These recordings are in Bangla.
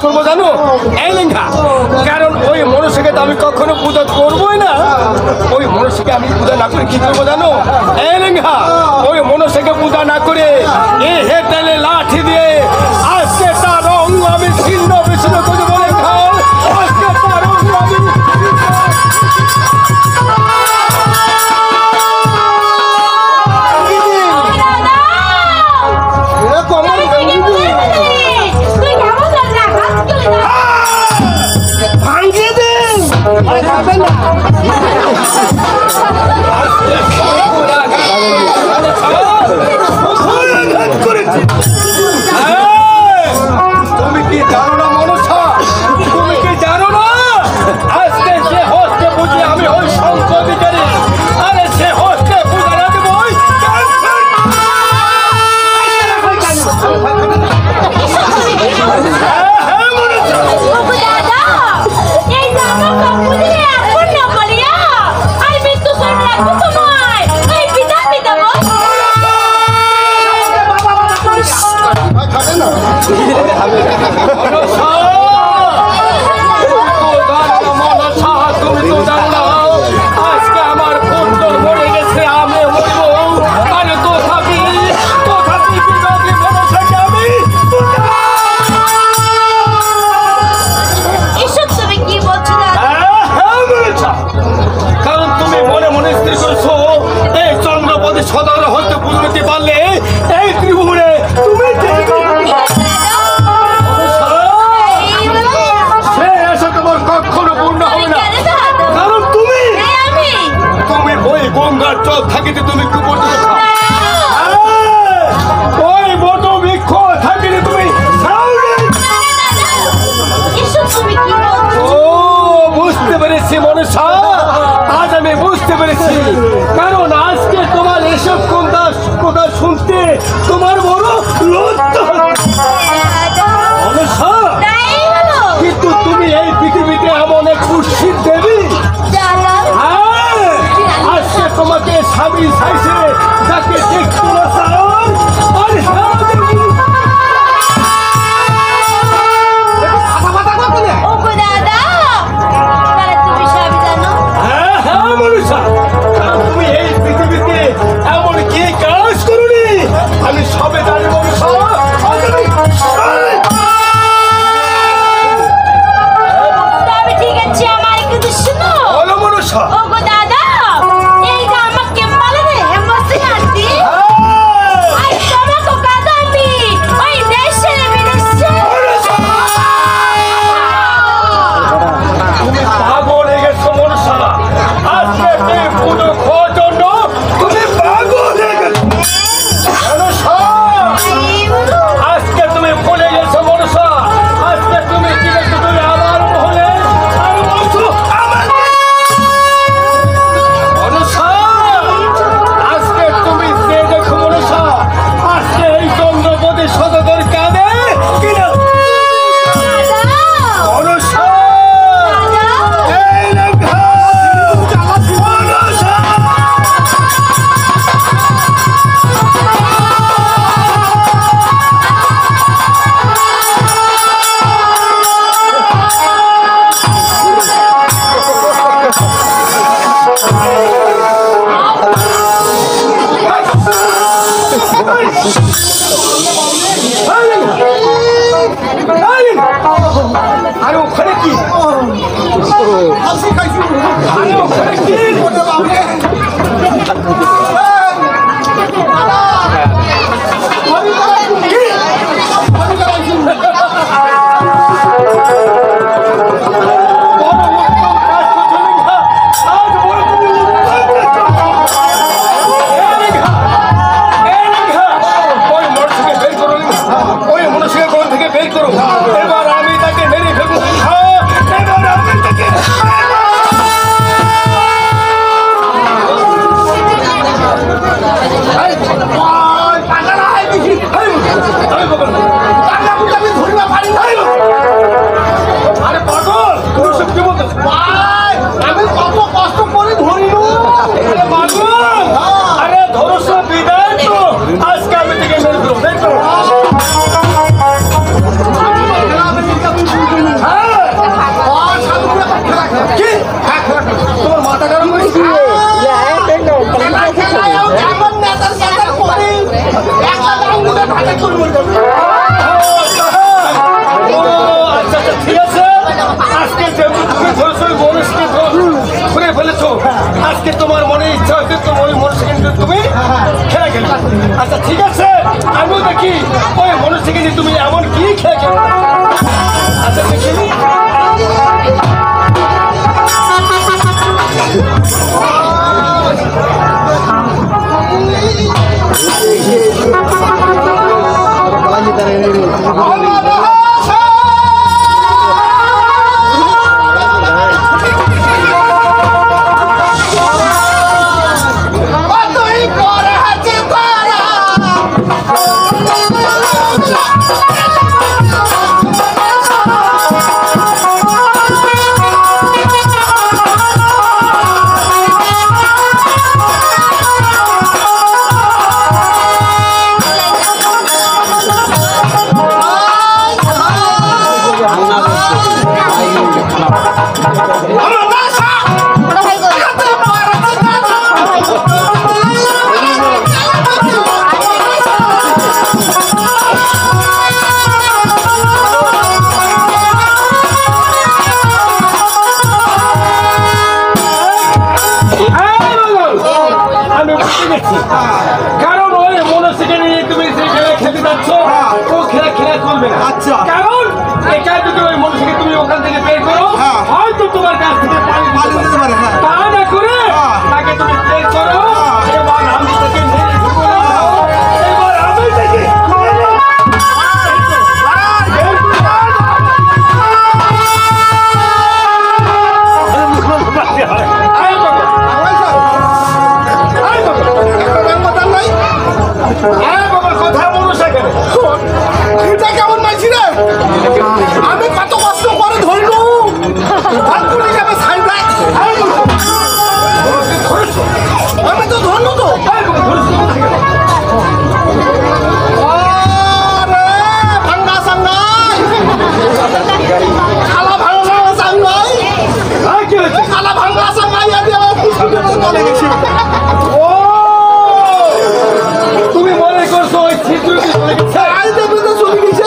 করবো জানো এই লেঙ্গা, কারণ ওই মনুষ্যকে তো আমি কখনো পূজা করবোই না। ওই মনুষ্যকে আমি পূজা না করে কি করবো জানো এই লেঙ্গা, ওই মনুষ্যকে পূজা না করে এই হেঁটেলে লাঠি দিয়ে আজকে তার রং আমি ছিন্ন বিচ্ছিন্ন করে দেবো লেঙ্গা। আজকে তার রং আমি তুমি কি জানো না মনুষ্য, তুমি কি জানো না আজকে সে হস্তে বুঝি আমি ওই সংকটিকারী, আরে সে হস্তে পূজা না দেবো সদর হতে বুঝতে পারলে এই ত্রিভুবনে তুমি সে আশা তোমার কখনো পূর্ণ হবে না, কারণ তুমি ওই গঙ্গার চল থাকিতে তুমি কি করতে ওই বট বৃক্ষ থাকিতে তুমি ও বুঝতে পেরেছি মনুষ্য, আজ আমি বুঝতে পেরেছি, কারণ আজকে তোমার এসব কথা শুনতে তোমার বড় লজ্জা মনুষ্য, কিন্তু তুমি এই পৃথিবীতে এমন এক কুৎসিত দেবী, আজকে তোমাকে স্বামী চাইছে যাকে দেখতে না চাও, তুমি এই পৃথিবীতে এমন কি কাজ করুনি আমি সবে জানি মনুষ্য। ঠিক আছে আমার কিন্তু শুনো বলো মনুষ্য। ও গো দাদা এই যে আমাকে বলে রে আমি কত কষ্ট করে ধরলু ভাগ্যুলি যাবে সাইডে আমি তো ধরলু তো আরে ভাঙ্গা সাঙ্গাই খালা ভাঙ্গা সাঙ্গাই খালা ভাঙ্গা সাঙ্গাই আদি আমার পুষ্পিতে চলে গেছি ও তুমি মনে করছো ওই ছিদ্রটি চলে গেছে? আই দেবে তো চলে গেছে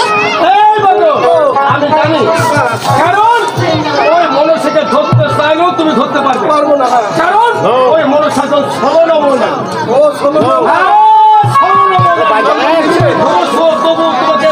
এই বাদল, আমি জানি, কারণ ওই মনসাকে ধরতে চাইলেও তুমি ধরতে পারবে পারবো না কারণ ওই মনসা তো ষোলো ও শোনো তবু তোমাকে